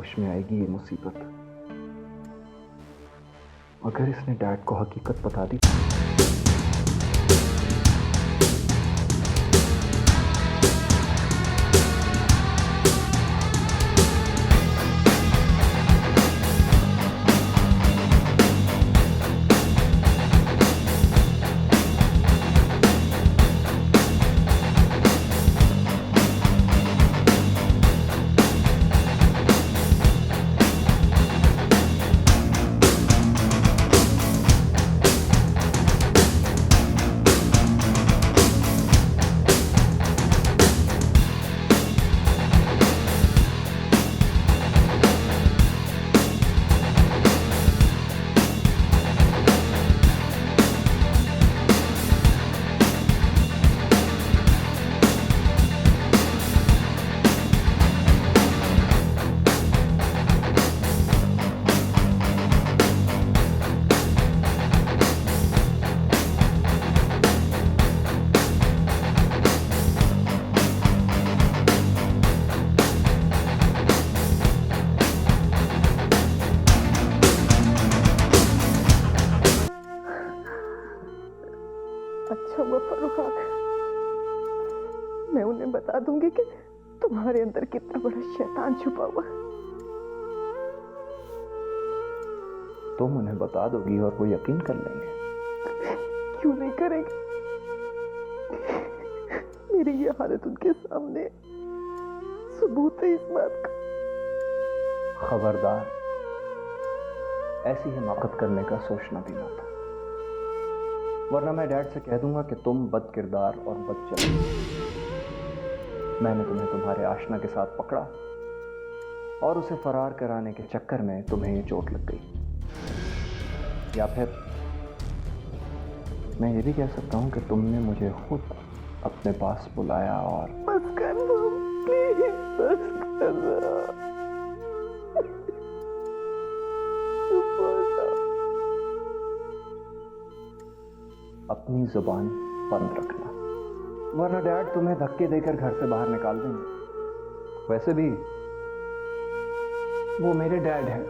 पक्ष में आएगी ये मुसीबत। अगर इसने डैड को हकीकत बता दी, अच्छा हुआ फरूख आ गया। मैं उन्हें बता दूंगी कि तुम्हारे अंदर कितना बड़ा शैतान छुपा हुआ है। तुम उन्हें बता दोगी और वो यकीन कर लेंगे। क्यों नहीं करेंगे? मेरी ये हालत उनके सामने सबूत है इस बात का। खबरदार, ऐसी हिमाकत करने का सोचना भी ना था, वरना मैं डैड से कह दूंगा कि तुम बद किरदार और बदचल। मैंने तुम्हें तुम्हारे आशना के साथ पकड़ा और उसे फरार कराने के चक्कर में तुम्हें ये चोट लग गई। या फिर मैं ये भी कह सकता हूं कि तुमने मुझे खुद अपने पास बुलाया और बस कर दो प्लीज, बस कर दो। चुप हो जाओ। अपनी जुबान बंद रखना, वरना डैड तुम्हें धक्के देकर घर से बाहर निकाल देंगे। वैसे भी वो मेरे डैड हैं,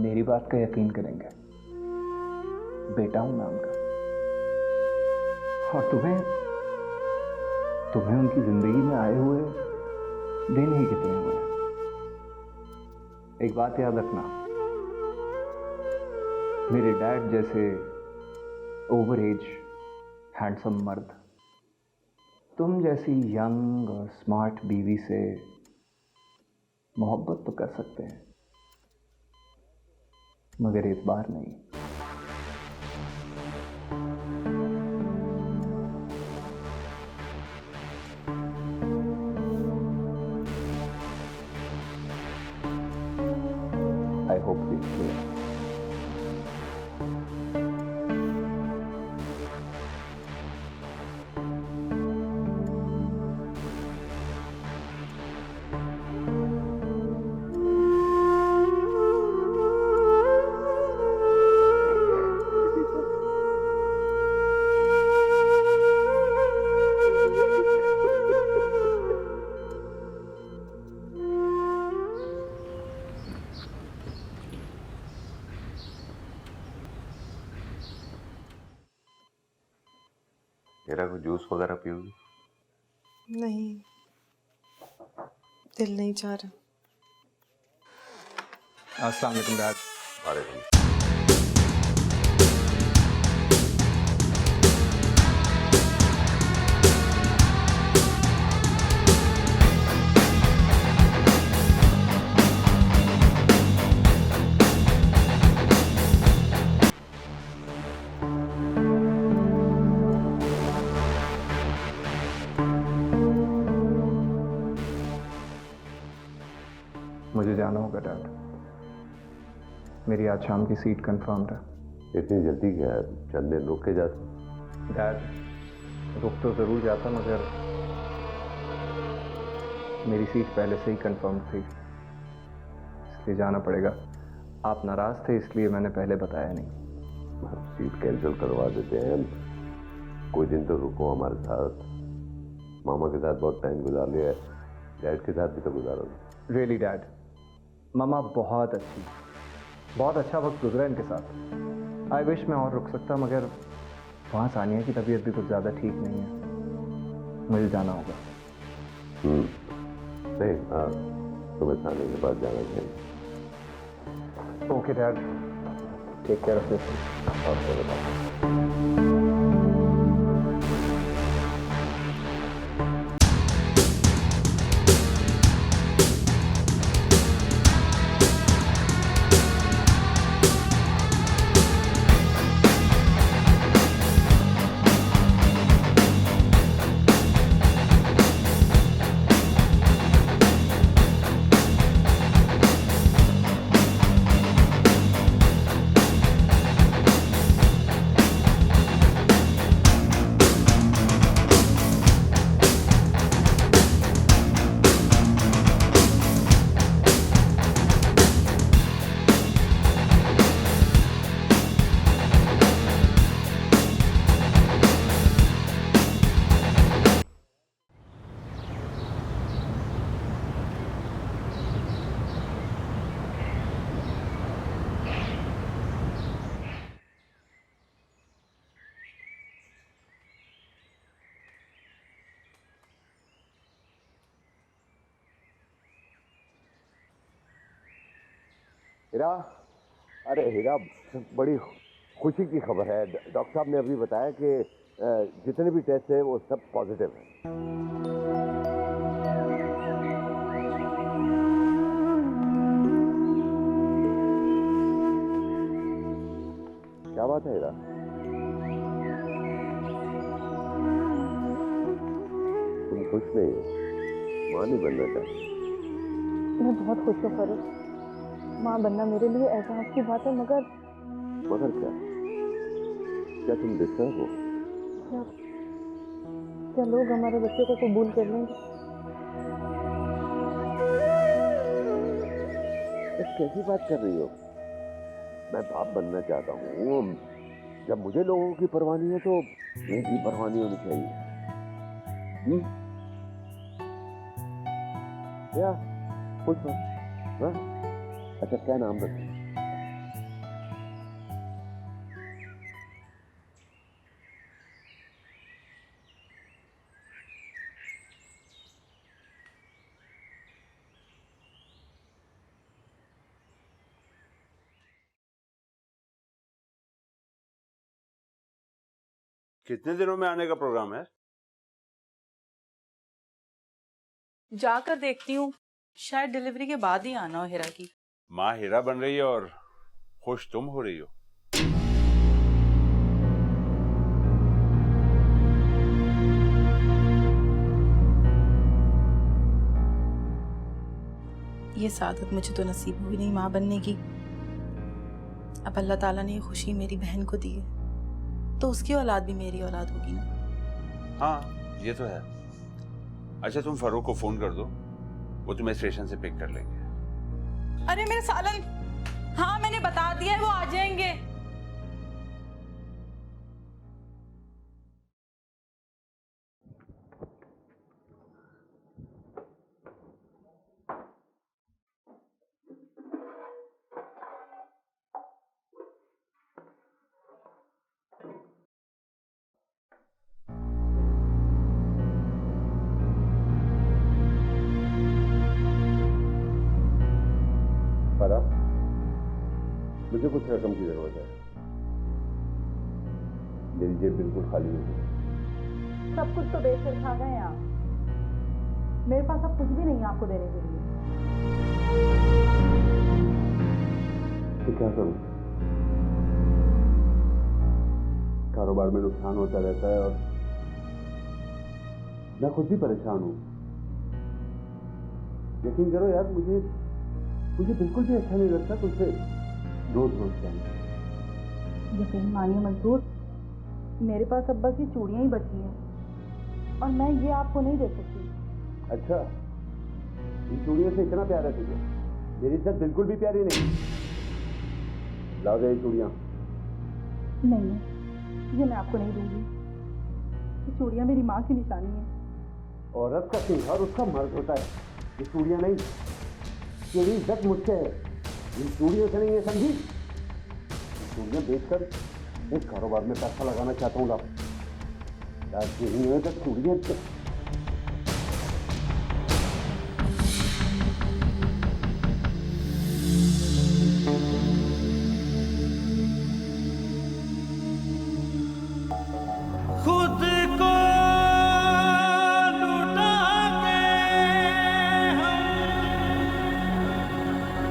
मेरी बात का यकीन करेंगे। बेटा हूं मैं उनका, और तुम्हें उनकी जिंदगी में आए हुए दिन ही कितने हुए हैं। एक बात याद रखना, मेरे डैड जैसे ओवर एज हैंडसम मर्द तुम जैसी यंग और स्मार्ट बीवी से मोहब्बत तो कर सकते हैं, मगर इस बार नहीं। I hope this clear. मेरा कोई जूस वगैरह पियोगी? नहीं, दिल नहीं चाह रहा। अस्सलाम वालेकुम डैड। वालेकुम। मुझे जाना होगा डैड, मेरी आज शाम की सीट कंफर्म्ड है। इतनी जल्दी क्या है? चंद दिन रुक के जाते। डैड रुक तो ज़रूर जाता, मगर मेरी सीट पहले से ही कंफर्म थी, इसलिए जाना पड़ेगा। आप नाराज़ थे इसलिए मैंने पहले बताया नहीं। आप सीट कैंसिल करवा देते हैं, कोई दिन तो रुको हमारे साथ। मामा के साथ बहुत टाइम गुजार लिया है, डैड के साथ भी तो गुजारा। रियली डैड, ममा बहुत अच्छी, बहुत अच्छा वक्त गुजरा इनके साथ। आई विश मैं और रुक सकता, मगर वहाँ सानिया की तबीयत भी कुछ ज़्यादा ठीक नहीं है, मुझे जाना होगा। नहीं, तुम्हें खाने के बाद जाना चाहिए। Okay dad, take care of this. Heera, अरे हीरा, बड़ी खुशी की खबर है। डॉक्टर साहब ने अभी बताया कि जितने भी टेस्ट है वो सब पॉजिटिव हैं। क्या बात है हीरा? तुम खुश नहीं हो? मां नहीं बनना चाहती? मैं बहुत खुश हूँ फरूख। माँ बनना मेरे लिए एहसास की बात है, मगर क्या? क्या तुम डिस्टर्ब हो? क्या क्या लोग हमारे बच्चे को कबूल कर लेंगे? कैसी बात कर रही हो? मैं बाप बनना चाहता हूँ। जब मुझे लोगों की परवाह नहीं है तो मेरी परवाह नहीं होनी चाहिए। क्या कुछ हाँ? अच्छा, क्या नाम रखें? कितने दिनों में आने का प्रोग्राम है? जाकर देखती हूँ, शायद डिलीवरी के बाद ही आना हो हीरा की। माँ हीरा बन रही है और खुश तुम हो रही हो। ये सादत मुझे तो नसीब हुई नहीं माँ बनने की। अब अल्लाह ताला ने ये खुशी मेरी बहन को दी है, तो उसकी औलाद भी मेरी औलाद होगी ना। हाँ, ये तो है। अच्छा, तुम फरूक को फोन कर दो, वो तुम्हें स्टेशन से पिक कर लेंगे। अरे मेरे सालन, हाँ मैंने बता दिया है, वो आ जाएंगे। फरा, मुझे कुछ रकम की जरूरत है। मेरी जेब बिल्कुल खाली नहीं है। सब कुछ तो बेच कर खा गए आप। मेरे पास अब कुछ भी नहीं है आपको देने के लिए। तो क्या करूं? कारोबार में नुकसान होता रहता है और मैं खुद भी परेशान हूं। यकीन करो यार, मुझे बिल्कुल भी अच्छा नहीं लगता तुझसे रोज जाना। यकीन मानिए मंसूर, मेरे पास अब बस ये चूड़ियां ही बची हैं और मैं ये आपको नहीं दे सकती। अच्छा, इन चूड़ियों से इतना प्यार है तुझे? मेरी इज्जत बिल्कुल भी प्यारी नहीं। लाओ ये चूड़ियां। नहीं, ये मैं आपको नहीं दूंगी। ये चूड़ियां मेरी माँ की निशानी है। औरत का सिंगार उसका मर्द होता है। ये चूड़ियां नहीं, तेरी इज्जत मुझसे है, इन चूड़ियों से नहीं है, समझी? चूड़ियां बेचकर एक कारोबार में पैसा लगाना चाहता हूँ ना, नहीं है तो चूड़ियां खुद को लुटा के हम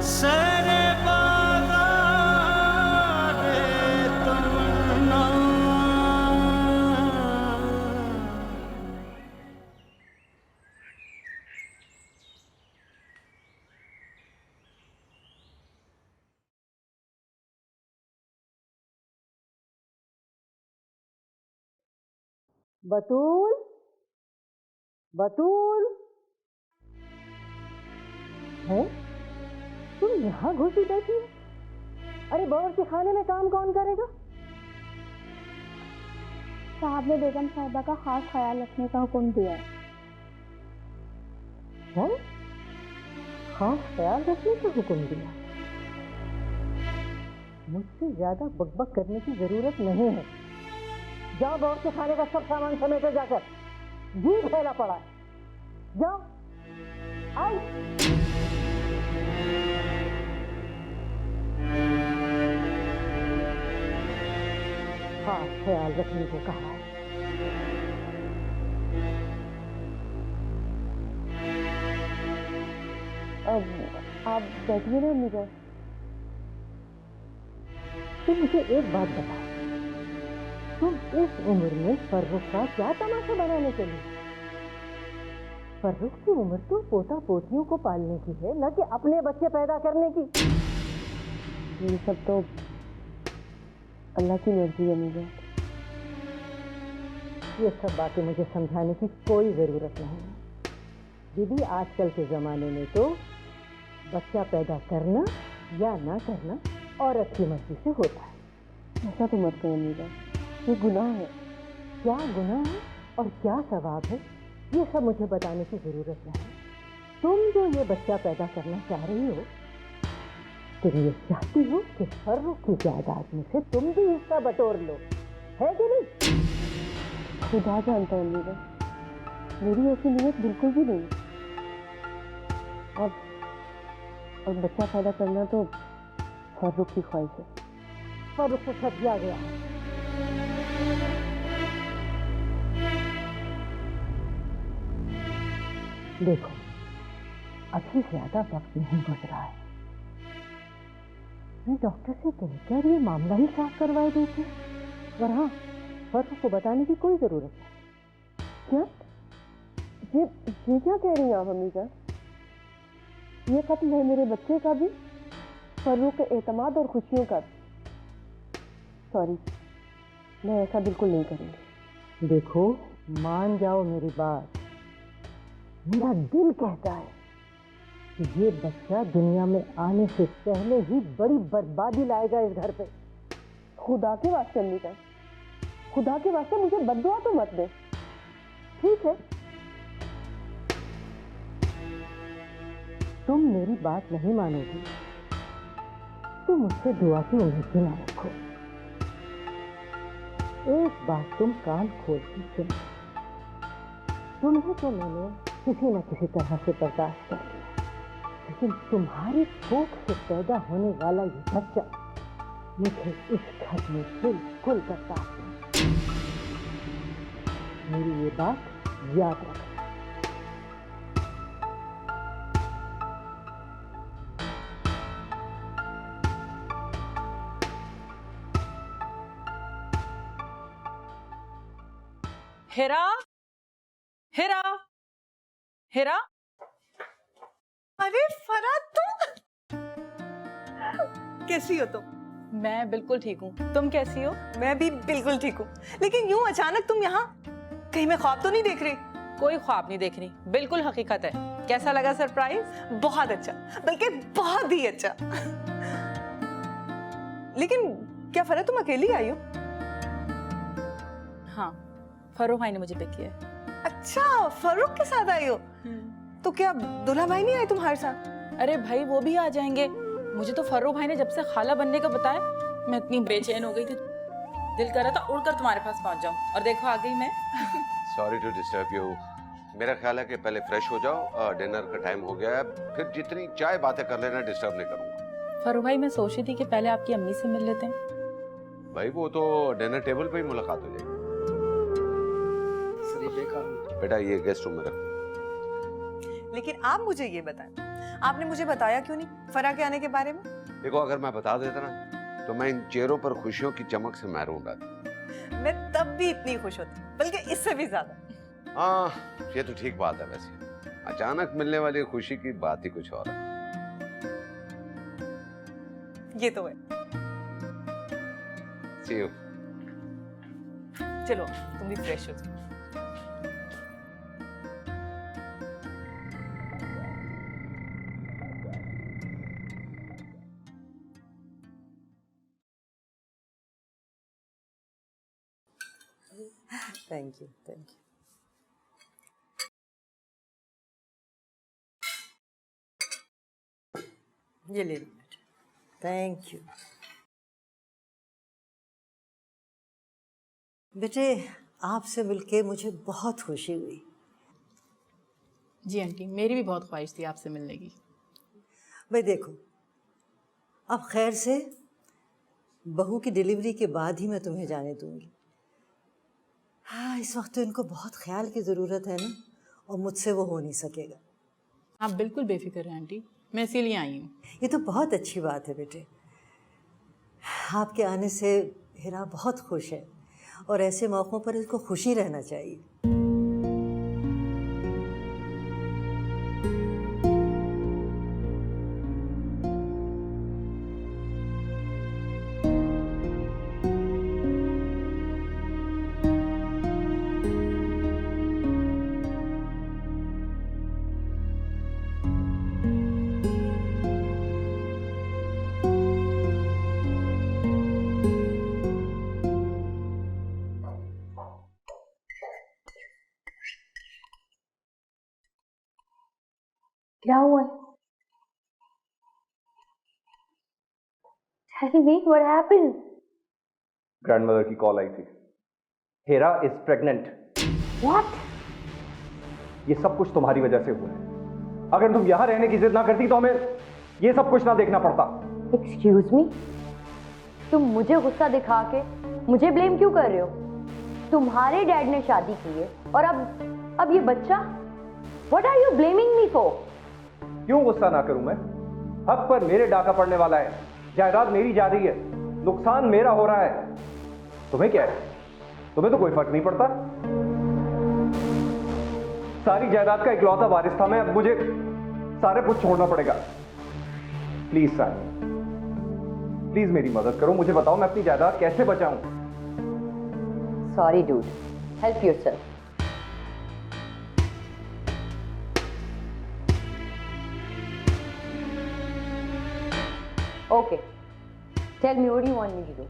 सरे बाजार तमन्ना। बतूल, बतूल, है तुम यहाँ घुसी बैठी हो? अरे बौर के खाने में काम कौन करेगा? साहब ने बेगम साहिबा का खास ख्याल रखने का हुक्म दिया है। हैं? खास ख्याल रखने का हुक्म दिया? मुझसे ज्यादा बकबक करने की जरूरत नहीं है। जाओ बौर के खाने का सब सामान समेटो जाकर, जी फैला पड़ा है। जाओ, आओ। हाँ, ख्याल रखने को कहा है। अब आप बैठिए ना अम्मी जान। तुम मुझे एक बात बताओ, तुम इस उम्र में फर्रुख का क्या तमाशा बनाने चली? फर्रुख की उम्र तो पोता पोतियों को पालने की है, न कि अपने बच्चे पैदा करने की। ये सब तो अल्लाह की मर्जी है अम्मी जान। ये सब बातें मुझे समझाने की कोई जरूरत नहीं है दीदी। आजकल के जमाने में तो बच्चा पैदा करना या ना करना औरत की मर्जी से होता है। ऐसा तो मत करो अम्मी जान, ये गुनाह है। क्या गुनाह है और क्या सवाब है, ये सब मुझे बताने की जरूरत नहीं। तुम जो ये बच्चा पैदा करना चाह रही हो, तुम ये चाहती हो कि फर्रुख की जायदाद में से तुम भी हिस्सा बटोर लो, है कि नहीं? खुदा जानता है अम्मी जान, मेरी ऐसी नीयत बिल्कुल भी नहीं। और बच्चा पैदा करना तो फर्रुख की ख्वाहिश है। फर्रुख को छप दिया गया है। देखो, अभी ज्यादा वक्त नहीं गुजरा है। मैं डॉक्टर से कहकर ये मामला ही साफ करवाए देते, और हाँ, फर्रुख को बताने की कोई जरूरत नहीं। क्या ये क्या कह रही हैं आप अम्मी जान? ये खत्म है मेरे बच्चे का भी, फर्रुख के एतमाद और खुशियों का भी। सॉरी, मैं ऐसा बिल्कुल नहीं करूँगी। देखो, मान जाओ मेरी बात। मेरा दिल कहता है कि ये बच्चा दुनिया में आने से पहले ही बड़ी बर्बादी लाएगा इस घर पे। खुदा के वास्ते अम्मी जान, खुदा के वास्ते मुझे बद्दुआ तो मत दे, ठीक है? तुम मेरी बात नहीं मानोगी तो मुझसे दुआ की उम्मीद भी ना रखो। एक बात तुम कान खोल के सुनो, तुम्हें तो मैंने किसी न किसी तरह से बर्दाश्त कर लिया, लेकिन तुम्हारी कोख से पैदा होने वाला ये बच्चा मुझे इस घर में बिल्कुल बर्दाश्त नहीं। मेरी ये बात याद रखना। हेरा, हेरा, हेरा। अरे फराह, तुम कैसी हो तुम? मैं बिल्कुल ठीक हूँ, तुम कैसी हो? मैं भी बिल्कुल ठीक हूँ, लेकिन यूं अचानक तुम यहाँ? कहीं मैं ख्वाब तो नहीं देख रही? कोई ख्वाब नहीं देख रही, बिल्कुल हकीकत है। कैसा लगा सरप्राइज? बहुत अच्छा, बल्कि बहुत ही अच्छा। लेकिन क्या फराह, तुम अकेली आई हो? हाँ, फर्रुख भाई ने मुझे पिक किया है। अच्छा, फर्रुख के साथ आई हो? तो क्या दूल्हा भाई नहीं आए तुम्हारे साथ? अरे भाई वो भी आ जाएंगे। मुझे तो फर्रो भाई ने जब से खाला बनने का बताया, मैं इतनी बेचैन हो गई थी, दिल कर रहा था उड़कर तुम्हारे पास पहुंच जाऊं। और देखो आ गई मैं। Sorry to disturb you. मेरा ख्याल है कि पहले फ्रेश हो जाओ, डिनर का टाइम हो गया है, फिर जितनी चाहे बातें कर लेना, डिस्टर्ब नहीं करूंगा। फर्रो भाई मैं सोच रही थी कि पहले आपकी अम्मी से मिल लेते हैं। भाई वो तो डिनर टेबल पे ही मुलाकात हो जाएगी। बेटा ये गेस्ट रूम में रख। लेकिन आप मुझे ये बताएं, आपने मुझे बताया क्यों नहीं फरा के आने के बारे में? देखो अगर मैं बता देता ना तो मैं इन चेहरों पर खुशियों की चमक से महरूम रहता। मैं तब भी इतनी खुश होती, बल्कि इससे भी ज्यादा। हाँ ये तो ठीक बात है, वैसे अचानक मिलने वाली खुशी की बात ही कुछ और है। ये तो है। See you. चलो तुम भी फ्रेश हो जाओ। Thank you, thank you. ये ले लो बेटा। थैंक यू बेटे, आपसे मिलके मुझे बहुत खुशी हुई। जी आंटी, मेरी भी बहुत ख्वाहिश थी आपसे मिलने की। भाई देखो, अब खैर से बहू की डिलीवरी के बाद ही मैं तुम्हें जाने दूंगी। हाँ, इस वक्त तो इनको बहुत ख्याल की ज़रूरत है ना, और मुझसे वो हो नहीं सकेगा। आप बिल्कुल बेफिक्र हैं आंटी, मैं इसीलिए आई हूँ। ये तो बहुत अच्छी बात है बेटे। आपके आने से हिरा बहुत खुश है, और ऐसे मौक़ों पर इसको खुशी रहना चाहिए। क्या हुआ? Tell me what happened? Grandmother की कॉल आई थी, हेरा इज प्रेग्नेंट। What? ये सब कुछ तुम्हारी वजह से हुआ है। अगर तुम यहां रहने की जिद ना करती तो हमें ये सब कुछ ना देखना पड़ता। Excuse me? तुम मुझे गुस्सा दिखा के मुझे ब्लेम क्यों कर रहे हो? तुम्हारे डैड ने शादी की है और अब ये बच्चा? What are you blaming me for? क्यों गुस्सा ना करूं मैं? हक पर मेरे डाका पड़ने वाला है, जायदाद मेरी जा रही है, नुकसान मेरा हो रहा है। तुम्हें क्या है? तुम्हें तो कोई फर्क नहीं पड़ता। सारी जायदाद का इकलौता वारिस था मैं, अब मुझे सारे कुछ छोड़ना पड़ेगा। प्लीज सानी, प्लीज मेरी मदद करो, मुझे बताओ मैं अपनी जायदाद कैसे बचाऊं? Sorry dude, help yourself. Okay, tell me what do you want me to do?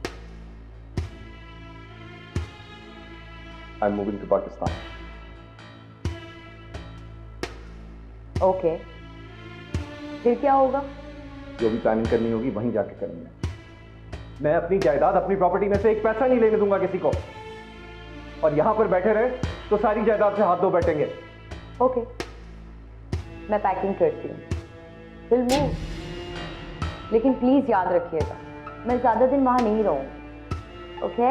I'm moving to Pakistan. Okay, फिर क्या होगा? जो भी प्लानिंग करनी होगी वहीं जाके करेंगे। मैं अपनी जायदाद, अपनी प्रॉपर्टी में से एक पैसा नहीं लेने दूंगा किसी को, और यहां पर बैठे रहे तो सारी जायदाद से हाथ धो बैठेंगे। Okay, मैं पैकिंग करती हूँ, विल मूव। लेकिन प्लीज याद रखिएगा, मैं ज्यादा दिन वहां नहीं रहूंगी। ओके?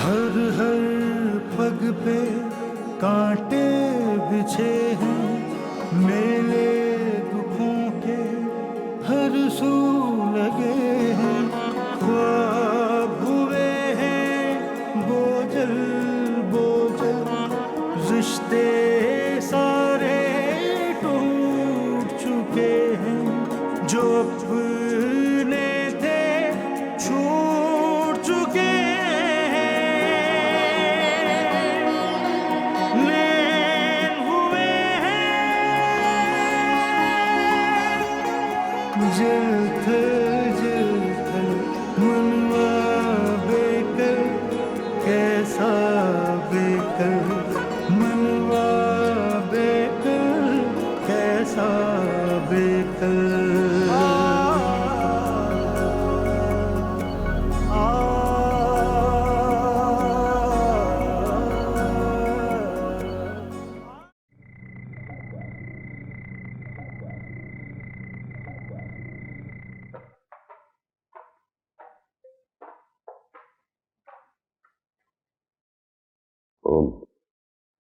हर हर पग पे कांटे बिछे हैं, मेले दुखों के हर सू लगे हैं, ख्वाब हुए हैं बोझल बोझल, रिश्ते सारे टूट चुके हैं, जो अपने थे छूट चुके हैं, नैन हुए हैं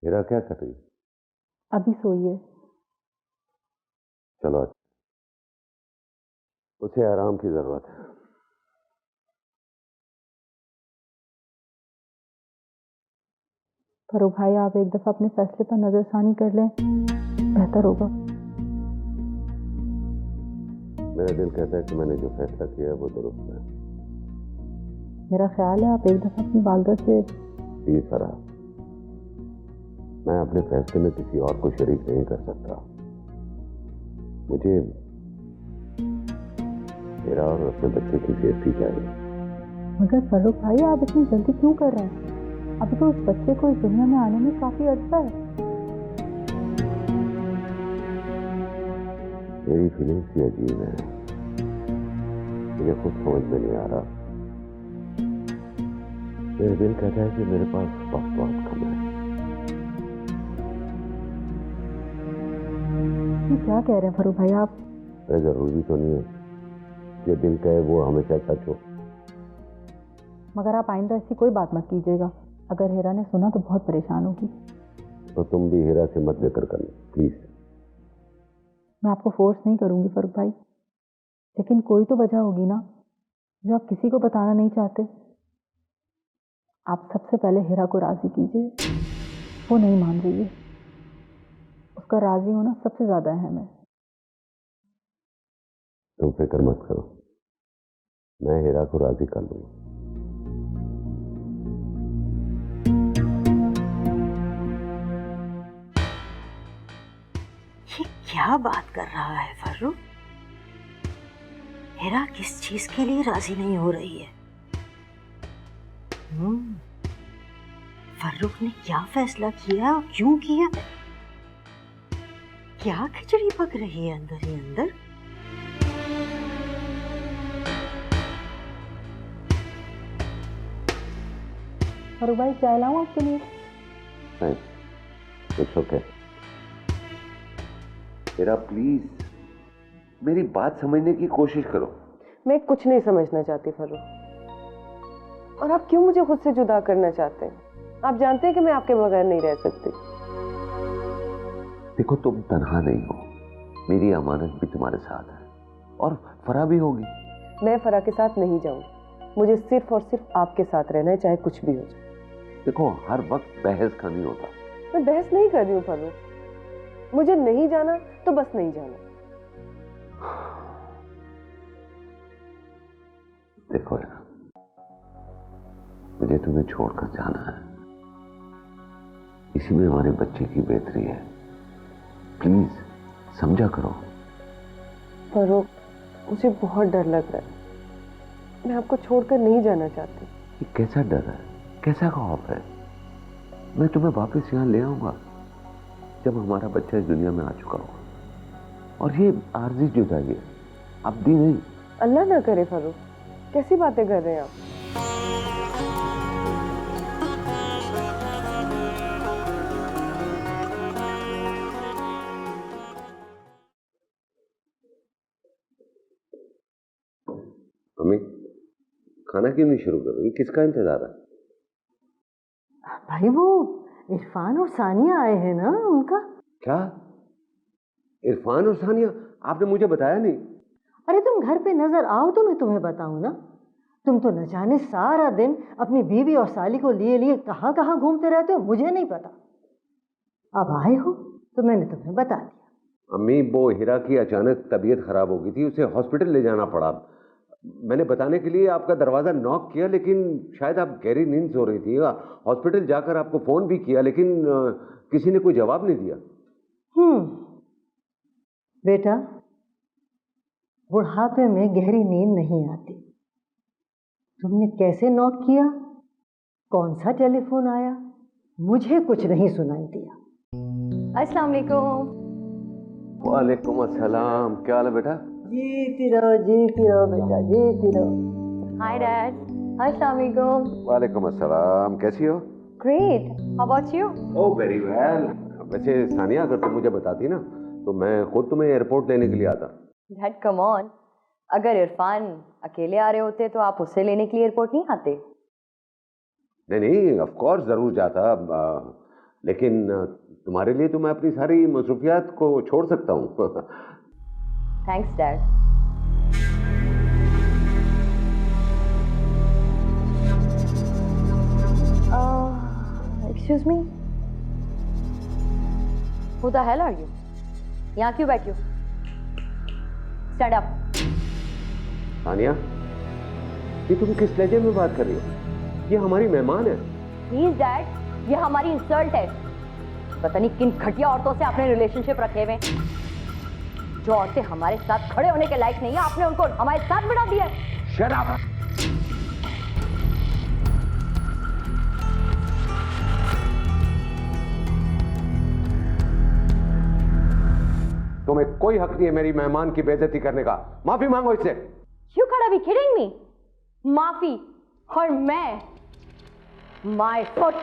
हीरा क्या कर रही है? अभी सोइए। चलो, उसे आराम की जरूरत है। फरूक भाई, आप एक दफा अपने फैसले पर नजरसानी कर लें, बेहतर होगा। मेरा दिल कहता है कि मैंने जो फैसला किया है वो दुरुस्त है। मेरा ख्याल है आप एक दफा अपनी वालदा से। प्लीज फरा, मैं अपने फैसले में किसी और को शरीक नहीं कर सकता। मुझे मेरा और अपने बच्चे की सेफ्टी चाहिए। मगर फरूक भाई, आप इतनी जल्दी क्यों कर रहे हैं? अभी तो उस बच्चे को इस दुनिया में आने में काफी अर्सा है। मेरी फीलिंग्स ही अजीब है, मुझे खुद समझ में नहीं आ रहा। मेरा दिल कहता है कि मेरे पास वक्त बहुत कम है। ये क्या कह रहे हैं फरूक भाई आप? जरूरी तो नहीं है जो दिल कहे वो हमेशा सच हो। मगर आप आइंदा ऐसी कोई बात मत कीजिएगा। अगर हीरा ने सुना तो बहुत परेशान होगी। तो तुम भी हीरा से मत जिक्र करना प्लीज। मैं आपको फोर्स नहीं करूंगी फरूक भाई, लेकिन कोई तो वजह होगी ना जो आप किसी को बताना नहीं चाहते। आप सबसे पहले हीरा को राजी कीजिए। वो नहीं मान रही है, उसका राजी होना सबसे ज्यादा अहम है। तुम फिक्र मत करो, मैं हीरा को राजी कर लूंगा। ये क्या बात कर रहा है फर्रुख? हीरा किस चीज के लिए राजी नहीं हो रही है? फर्रुख ने क्या फैसला किया और क्यों किया? क्या खिचड़ी पक रही है अंदर ही अंदर? फरूक भाई, चाय लाऊं आपके लिए? It's okay. हीरा प्लीज मेरी बात समझने की कोशिश करो। मैं कुछ नहीं समझना चाहती फरूक। और आप क्यों मुझे खुद से जुदा करना चाहते हैं? आप जानते हैं कि मैं आपके बगैर नहीं रह सकती। देखो, तुम तन्हा नहीं हो, मेरी अमानत भी तुम्हारे साथ है और फरा भी होगी। मैं फरा के साथ नहीं जाऊंगी। मुझे सिर्फ और सिर्फ आपके साथ रहना है, चाहे कुछ भी हो जाए। देखो, हर वक्त बहस का नहीं होता। मैं बहस नहीं कर रही हूँ फरूक। मुझे नहीं जाना तो बस नहीं जाना। देखो यार, मुझे तुम्हें छोड़कर जाना है, इसी में हमारे बच्चे की बेहतरी है। प्लीज समझा करो। फरूक, मुझे बहुत डर लग रहा है। मैं आपको छोड़कर नहीं जाना चाहती। ये कैसा डर है, कैसा खौफ है? मैं तुम्हें वापस यहाँ ले आऊंगा जब हमारा बच्चा इस दुनिया में आ चुका होगा। और ये आर्जी जुदाई है, अबदी नहीं। अल्लाह ना करे फरूक, कैसी बातें कर रहे हैं आप? मम्मी, खाना क्यों नहीं शुरू कर रही? किसका इंतजार है? भाई वो इरफान और सानिया आए हैं ना, उनका। क्या? इरफान और सानिया? आपने मुझे बताया नहीं। अरे तुम घर पे नजर आओ तो मैं तुम्हें बताऊं ना। तुम तो न जाने सारा दिन अपनी बीवी और साली को लिए लिए कहाँ कहाँ घूमते रहते हो, मुझे नहीं पता। अब आए हो तो मैंने तुम्हें बता दिया। अम्मी, वो हीरा की अचानक तबीयत खराब हो गई थी, उसे हॉस्पिटल ले जाना पड़ा। मैंने बताने के लिए आपका दरवाजा नॉक किया, लेकिन शायद आप गहरी नींद सो रही थी। हॉस्पिटल जाकर आपको फोन भी किया, लेकिन किसी ने कोई जवाब नहीं दिया। बेटा, बुढ़ापे में गहरी नींद नहीं आती। तुमने कैसे नॉक किया, कौन सा टेलीफोन आया, मुझे कुछ नहीं सुनाई दिया। अस्सलाम वालेकुम। वालेकुम अस्सलाम। क्या हाल है बेटा? जीती रहो बेटा, जीती रहो। Hi dad. अस्सलाम वालेकुम। वालेकुम अस्सलाम। कैसी हो? Great, how about you? Oh very well. वैसे सानिया, अगर तुम मुझे बताती ना तो मैं खुद तुम्हें एयरपोर्ट लेने के लिए आता। डैड कम ऑन, अगर इरफान अकेले आ रहे होते तो आप उसे लेने के लिए एयरपोर्ट नहीं आते? नहीं, ऑफ कोर्स जरूर जाता। लेकिन तुम्हारे लिए तो मैं अपनी सारी मसरूफियात को छोड़ सकता हूँ। Thanks dad. Excuse me, who the hell are you? यहाँ क्यों बैठी हो? Stand up. तानिया, ये तुम किस लहजे में बात कर रही हो? ये हमारी मेहमान है। प्लीज डैड, ये हमारी इंसल्ट है। पता नहीं किन घटिया औरतों से आपने रिलेशनशिप रखे हुए। जो औरतें हमारे साथ खड़े होने के लायक नहीं है, आपने उनको हमारे साथ बिठा दिया है। Shut up. तुम्हें कोई हक नहीं है मेरी मेहमान की बेइज्जती करने का। माफी मांगो इससे। You gotta be kidding me? माफी? और मैं? My foot.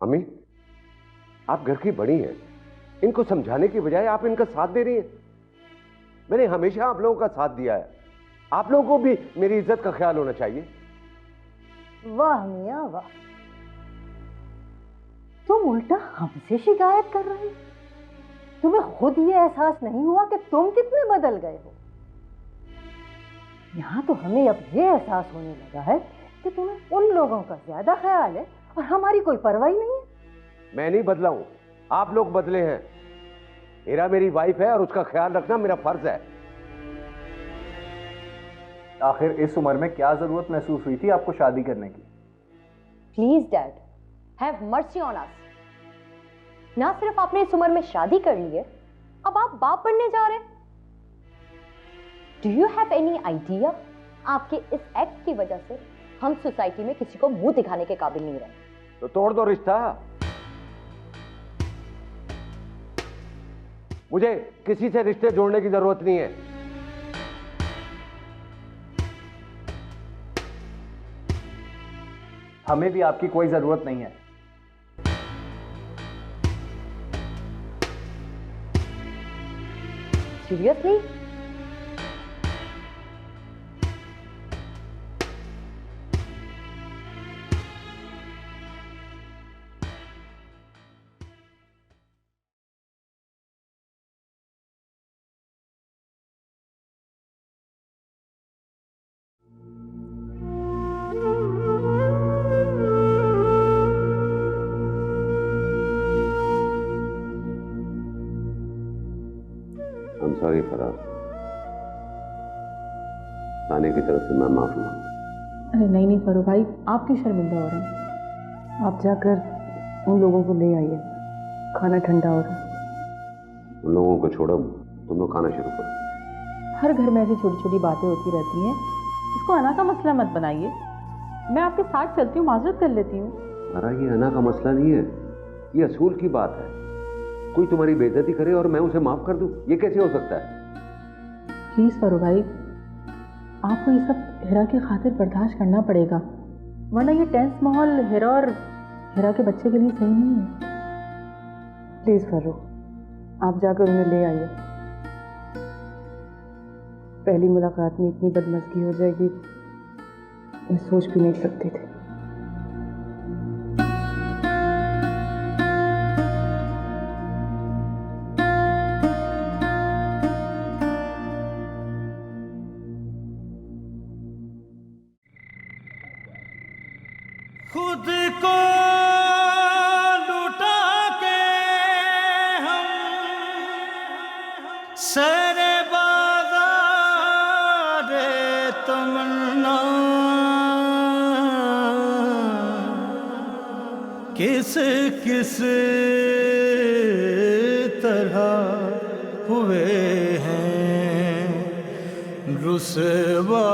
अम्मी, आप घर की बड़ी हैं, इनको समझाने की बजाय आप इनका साथ दे रही हैं। मैंने हमेशा आप लोगों का साथ दिया है। आप लोगों को भी मेरी इज्जत का ख्याल होना चाहिए। वाह मियां वाह, तुम उल्टा हमसे शिकायत कर रहे हो। तुम्हें खुद ये एहसास नहीं हुआ कि तुम कितने बदल गए हो? यहाँ तो हमें अब ये एहसास होने लगा है कि तुम्हें उन लोगों का ज्यादा ख्याल है और हमारी कोई परवाह ही नहीं है। मैं नहीं बदला हूं, आप लोग बदले हैं। हीरा मेरी वाइफ है और उसका ख्याल रखना मेरा फर्ज है। आखिर इस उम्र में क्या जरूरत महसूस हुई थी आपको शादी करने की? Please dad, have mercy on us. ना सिर्फ आपने इस उम्र में शादी कर ली है, अब आप बाप बनने जा रहे हैं। Do you have any idea, आपके इस एक्ट की वजह से हम सोसाइटी में किसी को मुंह दिखाने के काबिल नहीं रहे। तो तोड़ दो रिश्ता। मुझे किसी से रिश्ते जोड़ने की जरूरत नहीं है। हमें भी आपकी कोई जरूरत नहीं है। सीरियसली? I'm sorry फराज, ताने की तरफ से मैं माफी मांगता। अरे नहीं नहीं फरू भाई, आप क्यों शर्मिंदा हो रहे हैं? आप जाकर उन लोगों को ले आइए, खाना ठंडा हो रहा है। उन लोगों को छोड़ो, तुम लोग खाना शुरू करो। हर घर में ऐसी छोटी छोटी बातें होती रहती हैं, इसको अना का मसला मत बनाइए। मैं आपके साथ चलती हूँ, माजरत कर लेती हूँ। अरे ये अना का मसला नहीं है, ये असूल की बात है। कोई तुम्हारी बेइज्जती करे और मैं उसे माफ कर दूं, ये कैसे हो सकता है? प्लीज फरू भाई, आपको ये सब हिरा की खातिर बर्दाश्त करना पड़ेगा, वरना ये टेंस माहौल हिरा और हिरा के बच्चे के लिए सही नहीं है। प्लीज फरू, आप जाकर उन्हें ले आइए। पहली मुलाकात में इतनी बदमज़गी हो जाएगी, मैं सोच भी नहीं सकती थी। खुद को लुटा के हम सरे बाज़ार तमन्ना किस किस तरह हुए हैं रुसवा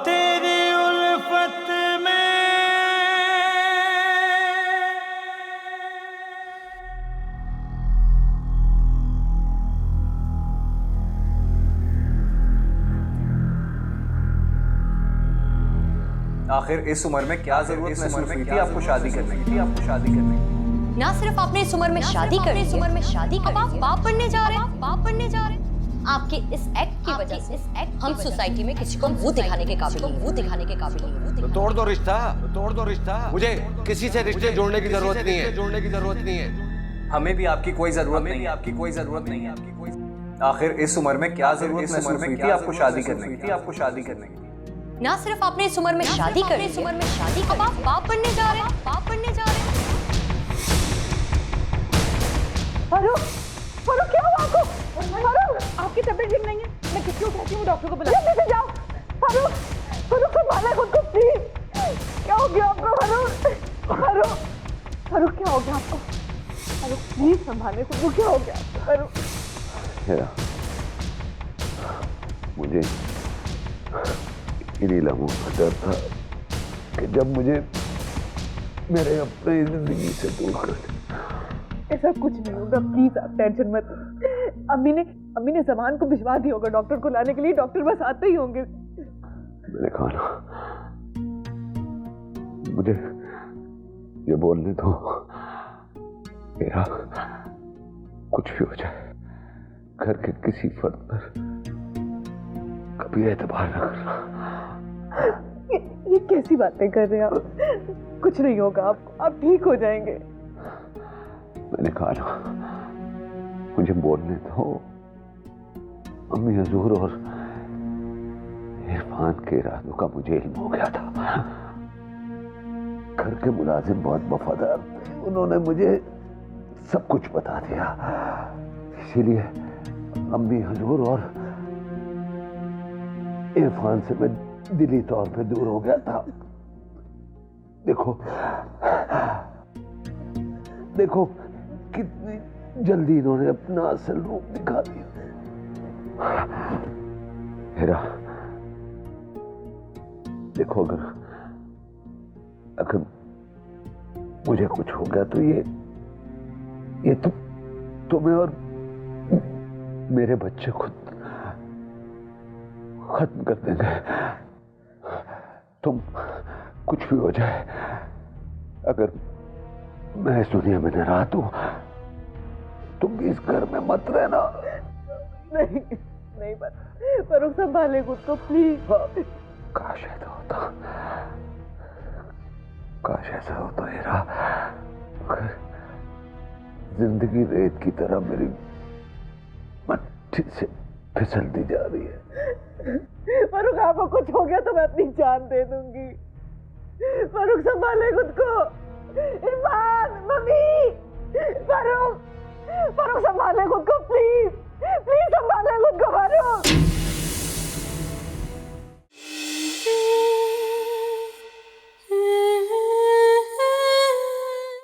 तेरी उल्फत में। आखिर इस उम्र में क्या जरूरत महसूस हुई थी आपको शादी करने की? ना सिर्फ आपने इस उम्र में शादी कर ली, इस उम्र में शादी कर, अब आप बाप बनने जा रहे हैं, बाप बनने जा रहे हैं। आपके इस एक्ट की वजह से हम सोसाइटी में किसी को मुंह दिखाने के काबिल नहीं, मुंह दिखाने के काबिल नहीं। तो तोड़ दो रिश्ता, तो तोड़ दो रिश्ता। मुझे किसी से रिश्ते जोड़ने की जरूरत नहीं है, जोड़ने की जरूरत नहीं है। हमें भी आपकी कोई जरूरत नहीं है, आपकी कोई जरूरत नहीं है, आपकी कोई। आखिर इस उम्र में क्या जरूरत महसूस हुई थी आपको शादी करने की? आपको शादी करने की ना सिर्फ आपने इस उम्र में शादी कर ली, इस उम्र में शादी, अब आप बाप बनने जा रहे हैं, बाप बनने जा रहे हैं। फारूक, फारूक क्या हुआ आपको? फारूक, आपकी तबीयत ठीक नहीं है, मैं किसी को कहती हूँ डॉक्टर को बुला। जल्दी से जाओ। फारूक, फारूक संभाले खुद को प्लीज। क्या हो गया आपको फारूक? फारूक, फारूक क्या हो गया आपको? फारूक प्लीज संभाले खुद को, क्या हो गया फारूक? मुझे इन्हीं लम्हों का डर था कि जब मुझे मेरे अपने जिंदगी से दूर कर दे। ऐसा कुछ नहीं होगा, प्लीज आप टेंशन मत। अम्मी ने जमान को भिजवा दिया होगा डॉक्टर को लाने के लिए, डॉक्टर बस आते ही होंगे। मैंने कहा ना, मुझे ये बोलने दो, मेरा कुछ भी हो जाए घर के किसी फर्द पर कभी एतबार न करना। ये कैसी बातें कर रहे हैं आप? कुछ नहीं होगा, आप ठीक हो जाएंगे। मैंने कहा ना, मुझे बोलने दो। अम्मी हजूर और इरफान के इरादों का मुझे इल्म हो गया था। घर के मुलाजिम बहुत वफादार थे, उन्होंने मुझे सब कुछ बता दिया। इसीलिए अम्मी हजूर और इरफान से मैं दिली तौर पे दूर हो गया था। देखो देखो कितनी जल्दी इन्होंने अपना असल रूप दिखा दिया। हेरा, देखो अगर मुझे कुछ हो गया तो ये तुम्हें और मेरे बच्चे खुद खत्म कर देंगे। तुम कुछ भी हो जाए, अगर मैं इस दुनिया में न रहा तो तुम भी इस घर में मत रहना। नहीं फारूक संभाले खुद को प्लीज। काश ऐसा होता, काश ऐसा होता हेरा, मगर जिंदगी रेत की तरह मेरी मट्टी से फिसलती जा रही है। फारूक आपको कुछ हो गया तो मैं अपनी जान दे दूंगी। फारूक संभाले खुद को। इरफान, मम्मी, फारूक संभाले खुद को प्लीज।